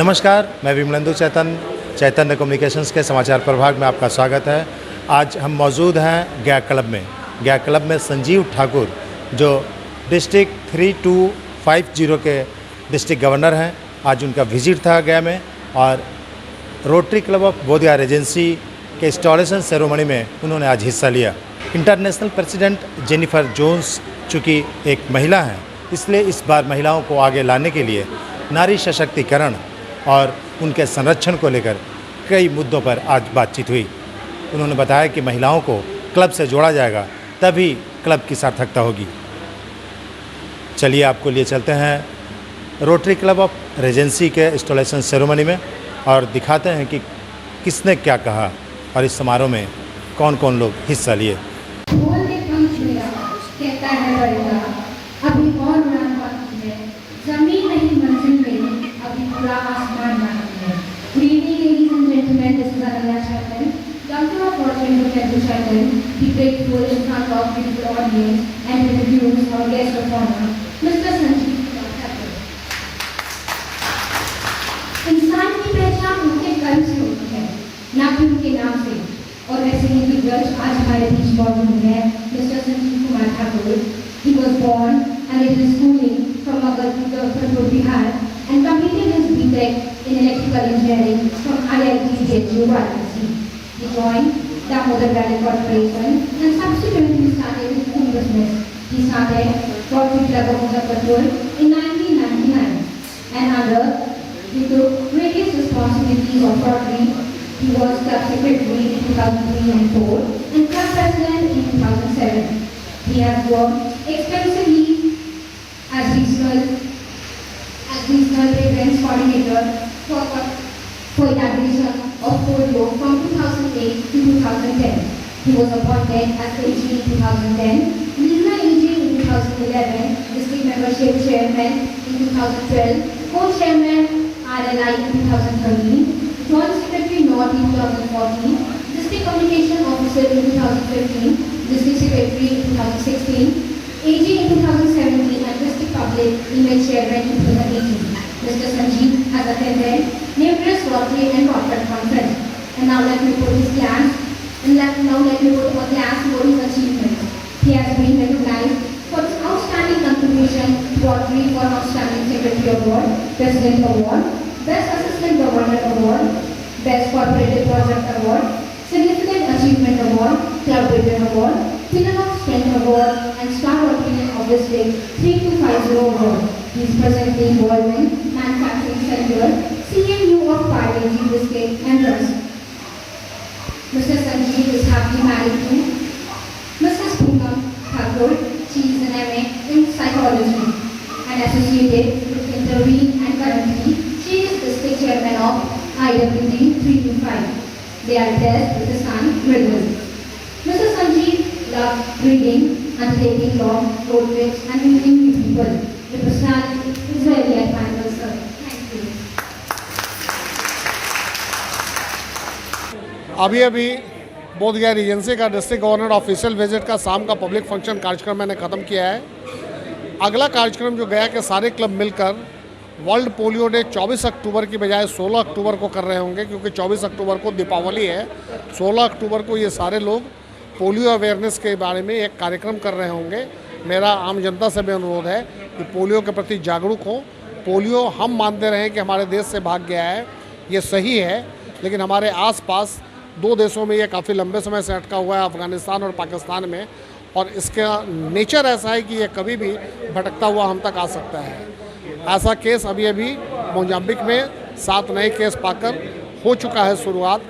नमस्कार, मैं विमलेंदु चैतन्य कम्युनिकेशंस के समाचार प्रभाग में आपका स्वागत है। आज हम मौजूद हैं गया क्लब में संजीव ठाकुर जो डिस्ट्रिक्ट 3250 के डिस्ट्रिक्ट गवर्नर हैं। आज उनका विजिट था गया में और rotary club of Bodhgaya regency के इंस्टॉलेशन सेरेमनी में उन्होंने आज हिस्सा लिया। इंटरनेशनल प्रेसिडेंट जेनिफर जोन्स चूँकि एक महिला हैं, इसलिए इस बार महिलाओं को आगे लाने के लिए नारी सशक्तिकरण और उनके संरक्षण को लेकर कई मुद्दों पर आज बातचीत हुई। उन्होंने बताया कि महिलाओं को क्लब से जोड़ा जाएगा, तभी क्लब की सार्थकता होगी। चलिए आपको लिए चलते हैं रोटरी क्लब ऑफ रेजेंसी के इंस्टॉलेशन सेरेमनी में और दिखाते हैं कि किसने क्या कहा और इस समारोह में कौन कौन लोग हिस्सा लिए। जमीन नहीं मंजिल में अभी पूरा आसमान बाकी है। Good evening, ladies and gentlemen. This is Ananya Chaitan, Doctor of Fortune Dr. Chaitan. Be grateful in front of beautiful audience and to introduce our guest of honor, Mr. Sanjeev Thakur. इंसान की पहचान उनके कर्म से होती है, ना कि उनके नाम से। और ऐसे ही दिग्गज आज हमारे बीच मौजूद है, Mr. Sanjeev Kumar Thakur. He was born and did his schooling from Magadpur, Bihar, and completed his B.Tech in Electrical Engineering from IIT JNU Varanasi. He joined Damodar Valley Corporation and subsequently started his own business. He started Rotary Club of Muzaffarpur in 1999, and under he took various responsibilities of Rotary. He was club secretary in 2003 and 4 and club president in 2007. He has worked extensively as regional events coordinator for elaboration of polio from 2008 to 2010. He was appointed as AG in 2010, regional AG in 2011, district membership chairman in 2012, co-chairman RLI in 2013, joint secretary North in 2014, district communication officer in 2015, district secretary in 2016, AG in 2017 and district public image chairman in 2018. Mr. Sanjeev has attended numerous Rotary and corporate conference. And now let me put his glance for his achievements. He has been recognized for his outstanding contribution to Rotary for Outstanding Secretary Award, President Award, Best Assistant Governor Award, Best Corporate Project Award, Significant Achievement Award, Club Builder Award, Pillar of Strength Award, and Star Rotary of District 3250 Award. He is presently involved in manufacturing sector, CMU of Parleji District and Rust. Mr. Sanjeev is happily married to Mrs. Poonam Thakur. She is an MA in Psychology and associated with Intervene, and currently she is District Chairman of IWD 325. They are blessed with a son, Mridul. Mr. Sanjeev loved reading, undertaking law, road trips, and meeting new people. The personality is very admirable, sir. Thank you. अभी Bodhgaya Regency का district governor official visit का शाम का public function कार्यक्रम मैंने ख़त्म किया है। अगला कार्यक्रम जो गया के सारे क्लब मिलकर वर्ल्ड पोलियो डे 24 अक्टूबर की बजाय 16 अक्टूबर को कर रहे होंगे, क्योंकि 24 अक्टूबर को दीपावली है। 16 अक्टूबर को ये सारे लोग पोलियो अवेयरनेस के बारे में एक कार्यक्रम कर रहे होंगे। मेरा आम जनता से भी अनुरोध है कि पोलियो के प्रति जागरूक हो। पोलियो हम मानते रहे कि हमारे देश से भाग गया है, ये सही है, लेकिन हमारे आसपास दो देशों में ये काफ़ी लंबे समय से अटका हुआ है, अफ़गानिस्तान और पाकिस्तान में, और इसका नेचर ऐसा है कि ये कभी भी भटकता हुआ हम तक आ सकता है। ऐसा केस अभी मोजाम्बिक में 7 नए केस पाकर हो चुका है शुरुआत।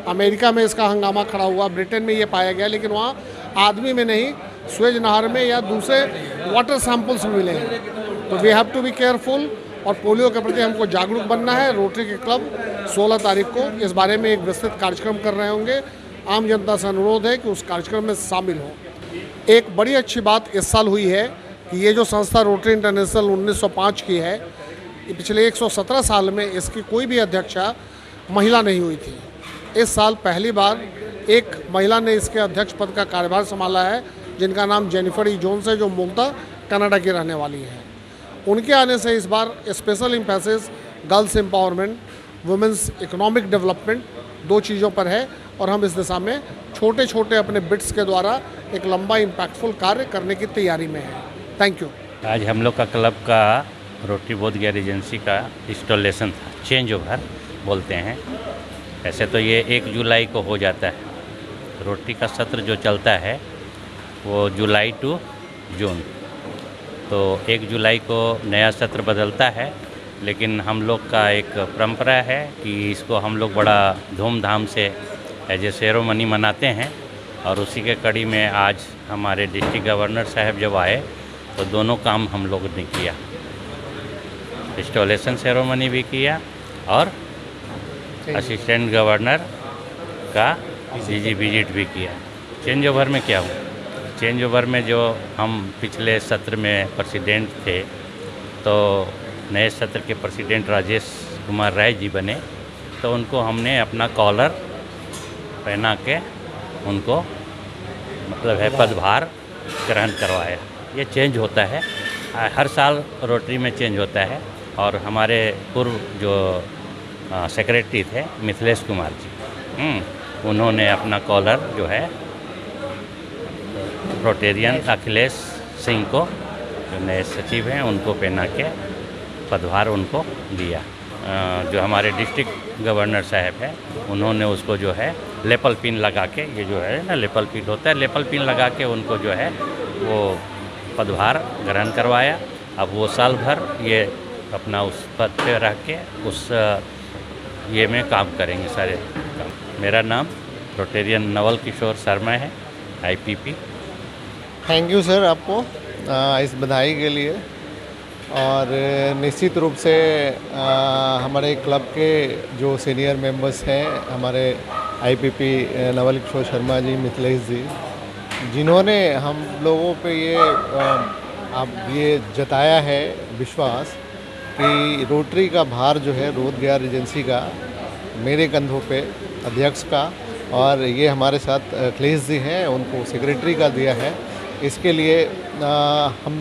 अमेरिका में इसका हंगामा खड़ा हुआ, ब्रिटेन में ये पाया गया, लेकिन वहाँ आदमी में नहीं, स्वेज नहर में या दूसरे वाटर सैंपल्स में मिले हैं। तो we have to be careful और पोलियो के प्रति हमको जागरूक बनना है। रोटरी के क्लब 16 तारीख को इस बारे में एक विस्तृत कार्यक्रम कर रहे होंगे। आम जनता से अनुरोध है कि उस कार्यक्रम में शामिल हो। एक बड़ी अच्छी बात इस साल हुई है कि ये जो संस्था रोटरी इंटरनेशनल 1905 की है, पिछले 117 साल में इसकी कोई भी अध्यक्षा महिला नहीं हुई थी। इस साल पहली बार एक महिला ने इसके अध्यक्ष पद का कार्यभार संभाला है, जिनका नाम जेनिफर ई जोन्स है, जो मूलतः कनाडा की रहने वाली हैं। उनके आने से इस बार special emphasis girls empowerment, women's economic development, 2 चीज़ों पर है और हम इस दिशा में छोटे छोटे अपने बिट्स के द्वारा एक लंबा इम्पैक्टफुल कार्य करने की तैयारी में है। Thank you. आज हम लोग का क्लब का रोटरी बोध गया रीजेंसी का इंस्टॉलेशन था, चेंज ओवर बोलते हैं। ऐसे तो ये 1 जुलाई को हो जाता है। रोटरी का सत्र जो चलता है वो जुलाई टू जून, तो 1 जुलाई को नया सत्र बदलता है। लेकिन हम लोग का एक परंपरा है कि इसको हम लोग बड़ा धूमधाम से एज ए सेरेमनी मनाते हैं और उसी के कड़ी में आज हमारे डिस्ट्रिक्ट गवर्नर साहब जब आए तो दोनों काम हम लोग ने किया, इंस्टॉलेशन सेरेमनी भी किया और असिस्टेंट गवर्नर का डीजी विजिट भी किया। चेंज ओवर में क्या हुआ? चेंज ओवर में जो हम पिछले सत्र में प्रेसिडेंट थे तो नए सत्र के प्रेसिडेंट राजेश कुमार राय जी बने, तो उनको हमने अपना कॉलर पहना के उनको मतलब है पदभार ग्रहण करवाया। ये चेंज होता है, हर साल रोटरी में चेंज होता है। और हमारे पूर्व जो सेक्रेटरी थे मिथिलेश कुमार जी, उन्होंने अपना कॉलर जो है रोटेरियन अखिलेश सिंह को, जो नए सचिव हैं, उनको पहना के पदभार उनको दिया। जो हमारे डिस्ट्रिक्ट गवर्नर साहब हैं उन्होंने उसको जो है लेपल पिन लगा के, ये जो है ना लेपल पिन होता है, लेपल पिन लगा के उनको जो है वो पदभार ग्रहण करवाया। अब वो साल भर ये अपना उस पद पे रह के उस ये में काम करेंगे सारे काम। मेरा नाम रोटेरियन नवल किशोर शर्मा है, IPP। थैंक यू सर आपको इस बधाई के लिए। और निश्चित रूप से हमारे क्लब के जो सीनियर मेंबर्स हैं, हमारे IPP नवल किशोर शर्मा जी, मिथिलेश जी, जिन्होंने हम लोगों पे ये जताया है विश्वास कि रोटरी का भार जो है बोध गया रीजेंसी का मेरे कंधों पे, अध्यक्ष का, और ये हमारे साथ अखिलेश जी हैं, उनको सेक्रेटरी का दिया है। इसके लिए हम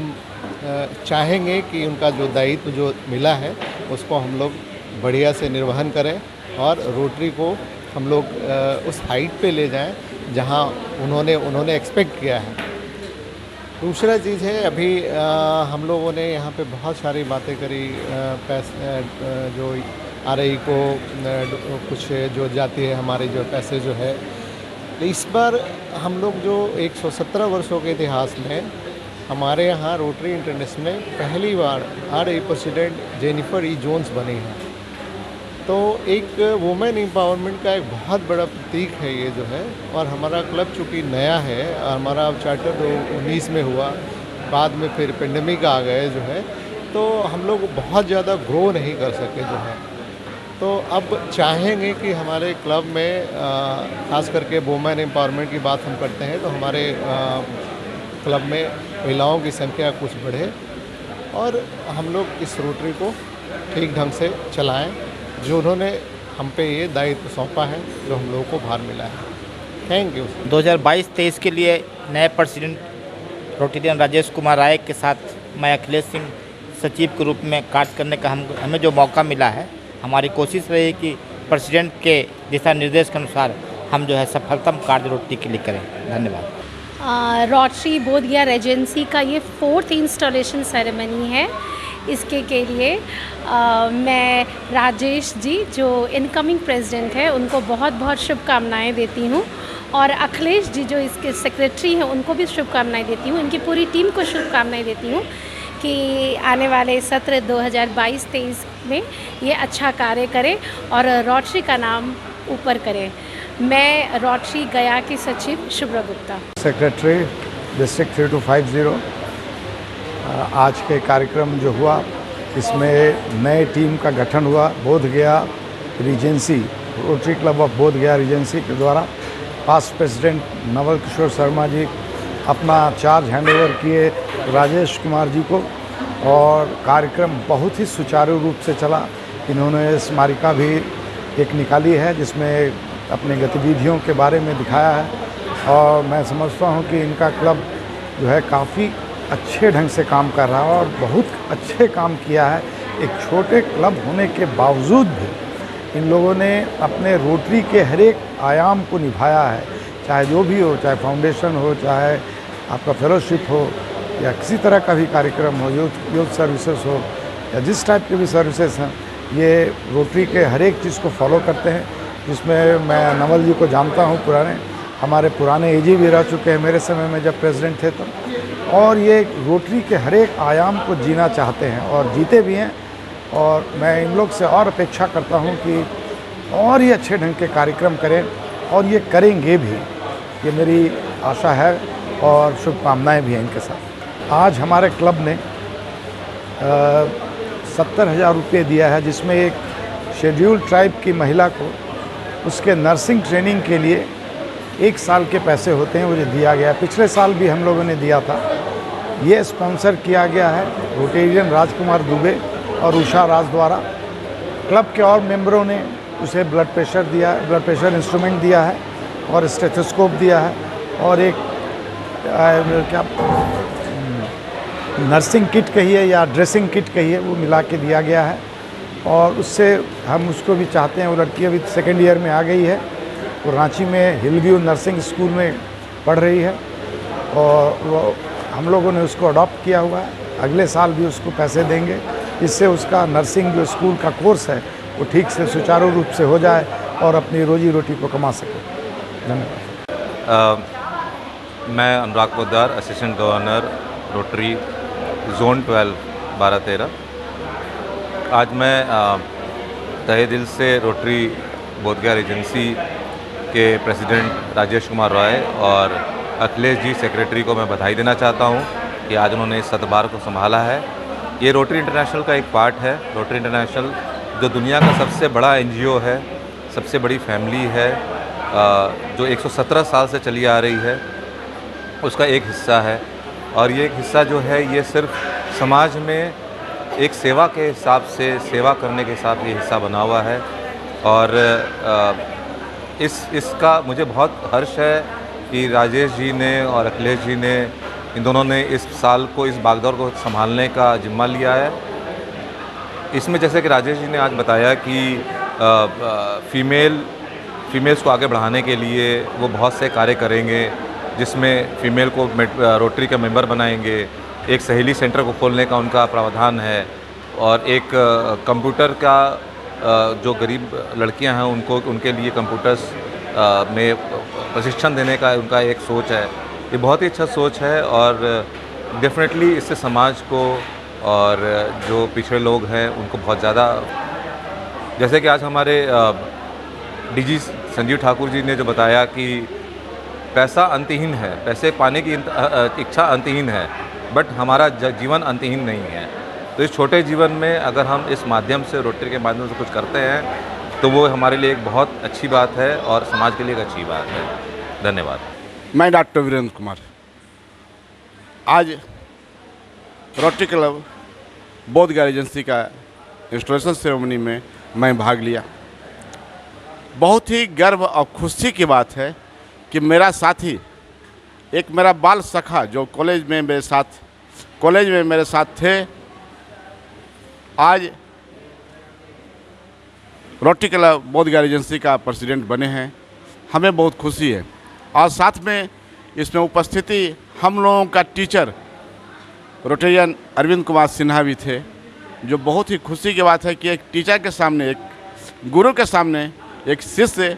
चाहेंगे कि उनका जो दायित्व जो मिला है उसको हम लोग बढ़िया से निर्वहन करें और रोटरी को हम लोग उस हाइट पे ले जाएं जहां उन्होंने एक्सपेक्ट किया है। दूसरा चीज़ है, अभी हम लोगों ने यहाँ पे बहुत सारी बातें करी, जो RI को कुछ जो जाती है हमारे जो पैसे जो है, तो इस बार हम लोग जो 117 वर्षों के इतिहास में हमारे यहाँ रोटरी इंटरनेशनल में पहली बार RI president Jennifer E. Jones बनी है। तो एक वुमेन एम्पावरमेंट का एक बहुत बड़ा प्रतीक है ये जो है। और हमारा क्लब चूँकि नया है, हमारा चार्टर 2019 में हुआ, बाद में फिर पेंडेमिक आ गए जो है, तो हम लोग बहुत ज़्यादा ग्रो नहीं कर सके जो है। तो अब चाहेंगे कि हमारे क्लब में ख़ास करके वुमेन एम्पावरमेंट की बात हम करते हैं तो हमारे क्लब में महिलाओं की संख्या कुछ बढ़े और हम लोग इस रोटरी को ठीक ढंग से चलाएं, जो उन्होंने हम पे ये दायित्व सौंपा है, जो हम लोगों को भार मिला है। Thank you. 2022-23 के लिए नए प्रेसिडेंट रोटेरियन राजेश कुमार राय के साथ मैं अखिलेश सिंह सचिव के रूप में कार्य करने का हमें जो मौका मिला है, हमारी कोशिश रही कि प्रेसिडेंट के दिशा निर्देश के अनुसार हम जो है सफलतम कार्य रोटरी के लिए करें। धन्यवाद। रोटरी बोध गया रीजेंसी का ये 4th इंस्टॉलेशन सेरेमनी है। इसके के लिए मैं राजेश जी जो इनकमिंग प्रेसिडेंट है उनको बहुत बहुत शुभकामनाएं देती हूँ और अखिलेश जी जो इसके सेक्रेटरी हैं उनको भी शुभकामनाएं देती हूँ। इनकी पूरी टीम को शुभकामनाएं देती हूँ कि आने वाले सत्र 2022-23 में ये अच्छा कार्य करें और रोटरी का नाम ऊपर करें। मैं रोटरी गया की सचिव शुभ्रा गुप्ता, सेक्रेटरी डिस्ट्रिक्ट 3250। आज के कार्यक्रम जो हुआ इसमें नए टीम का गठन हुआ। बोध गया रीजेंसी, रोटरी क्लब ऑफ बोध गया रीजेंसी के द्वारा पास्ट प्रेसिडेंट नवल किशोर शर्मा जी अपना चार्ज हैंडओवर किए राजेश कुमार जी को और कार्यक्रम बहुत ही सुचारू रूप से चला। इन्होंने स्मारिका भी एक निकाली है जिसमें अपने गतिविधियों के बारे में दिखाया है और मैं समझता हूं कि इनका क्लब जो है काफ़ी अच्छे ढंग से काम कर रहा है और बहुत अच्छे काम किया है। एक छोटे क्लब होने के बावजूद भी इन लोगों ने अपने रोटरी के हर एक आयाम को निभाया है, चाहे जो भी हो, चाहे फाउंडेशन हो, चाहे आपका फेलोशिप हो या किसी तरह का भी कार्यक्रम हो, यूथ सर्विसेज हो या जिस टाइप के भी सर्विसेज हैं, ये रोटरी के हर एक चीज़ को फॉलो करते हैं। जिसमें मैं नवल जी को जानता हूँ, हमारे पुराने एजी भी रह चुके हैं मेरे समय में जब प्रेसिडेंट थे तो, और ये रोटरी के हर एक आयाम को जीना चाहते हैं और जीते भी हैं। और मैं इन लोग से और अपेक्षा करता हूँ कि और ये अच्छे ढंग के कार्यक्रम करें और ये करेंगे भी, ये मेरी आशा है और शुभकामनाएं भी हैं इनके साथ। आज हमारे क्लब ने 70,000 रुपये दिया है, जिसमें एक शेड्यूल्ड ट्राइब की महिला को उसके नर्सिंग ट्रेनिंग के लिए 1 साल के पैसे होते हैं, मुझे दिया गया। पिछले साल भी हम लोगों ने दिया था। ये स्पॉन्सर किया गया है रोटेरियन राजकुमार दुबे और उषा राज द्वारा। क्लब के और मेंबरों ने उसे ब्लड प्रेशर इंस्ट्रूमेंट दिया है और स्टेथोस्कोप दिया है और एक क्या नर्सिंग किट कहिए या ड्रेसिंग किट कहिए, वो मिला के दिया गया है। और उससे हम उसको भी चाहते हैं, वो लड़की अभी 2nd ईयर में आ गई है, वो रांची में हिलव्यू नर्सिंग स्कूल में पढ़ रही है और वो हम लोगों ने उसको अडॉप्ट किया हुआ है। अगले साल भी उसको पैसे देंगे, इससे उसका नर्सिंग जो स्कूल का कोर्स है वो ठीक से सुचारू रूप से हो जाए और अपनी रोजी रोटी को कमा सके। धन्यवाद। मैं Anurag Poddar, assistant governor Rotary zone 12 12-13। आज मैं तहे दिल से रोटरी बोधगया रीजेंसी के प्रेसिडेंट राजेश कुमार रॉय और अखिलेश जी सेक्रेटरी को मैं बधाई देना चाहता हूं कि आज उन्होंने इस सदभार को संभाला है। ये रोटरी इंटरनेशनल का एक पार्ट है। रोटरी इंटरनेशनल जो दुनिया का सबसे बड़ा NGO है, सबसे बड़ी फैमिली है, जो 117 साल से चली आ रही है, उसका एक हिस्सा है। और ये एक हिस्सा जो है ये सिर्फ समाज में एक सेवा के हिसाब से, सेवा करने के हिसाब से ये हिस्सा बना हुआ है। और इसका मुझे बहुत हर्ष है कि राजेश जी ने और अखिलेश जी ने, इन दोनों ने इस साल को, इस बागडोर को संभालने का जिम्मा लिया है। इसमें जैसे कि राजेश जी ने आज बताया कि फीमेल्स को आगे बढ़ाने के लिए वो बहुत से कार्य करेंगे, जिसमें फ़ीमेल को रोटरी का मेंबर बनाएंगे, एक सहेली सेंटर को खोलने का उनका प्रावधान है और एक कंप्यूटर का जो गरीब लड़कियां हैं उनके लिए कंप्यूटर्स में प्रशिक्षण देने का उनका एक सोच है। ये बहुत ही अच्छा सोच है और डेफिनेटली इससे समाज को और जो पिछड़े लोग हैं उनको बहुत ज़्यादा, जैसे कि आज हमारे DG संजीव ठाकुर जी ने जो बताया कि पैसा अंतहीन है, पैसे पाने की इच्छा अंतहीन है, बट हमारा जीवन अंतहीन नहीं है। तो इस छोटे जीवन में अगर हम इस माध्यम से, रोटरी के माध्यम से कुछ करते हैं तो वो हमारे लिए एक बहुत अच्छी बात है और समाज के लिए एक अच्छी बात है। धन्यवाद। मैं डॉक्टर वीरेंद्र कुमार आज रोटरी क्लब बोधगया एजेंसी का इंस्टॉलेशन सेरेमनी में मैं भाग लिया। बहुत ही गर्व और खुशी की बात है कि मेरा साथी, एक मेरा बाल सखा जो कॉलेज में मेरे साथ थे, आज रोटरी क्लब बोधगया एजेंसी का प्रेसिडेंट बने हैं। हमें बहुत खुशी है। और साथ में इसमें उपस्थिति हम लोगों का टीचर रोटेरियन अरविंद कुमार सिन्हा भी थे, जो बहुत ही खुशी की बात है कि एक टीचर के सामने, एक गुरु के सामने एक शिष्य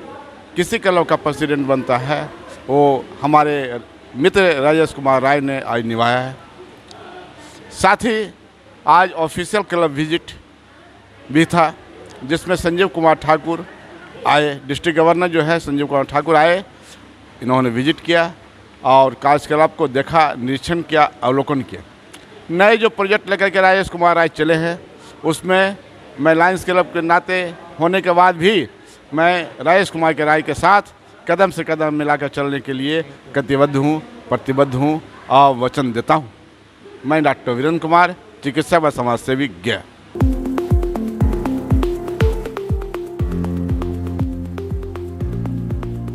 किसी क्लब का प्रेसिडेंट बनता है, वो हमारे मित्र राजेश कुमार राय ने आज निभाया है। साथ ही आज ऑफिशियल क्लब विजिट भी था, जिसमें संजीव कुमार ठाकुर आए, डिस्ट्रिक्ट गवर्नर जो है संजीव कुमार ठाकुर आए, इन्होंने विजिट किया और कार्यकलाप को देखा, निरीक्षण किया, अवलोकन किया। नए जो प्रोजेक्ट लेकर के राजेश कुमार राय चले हैं, उसमें मैं लायंस क्लब के नाते होने के बाद भी मैं राजेश कुमार के राय के साथ कदम से कदम मिलाकर चलने के लिए कटिबद्ध हूँ, प्रतिबद्ध हूँ और वचन देता हूँ। मैं डॉक्टर वीरेंद्र कुमार, चिकित्सा व समाज सेवी गया।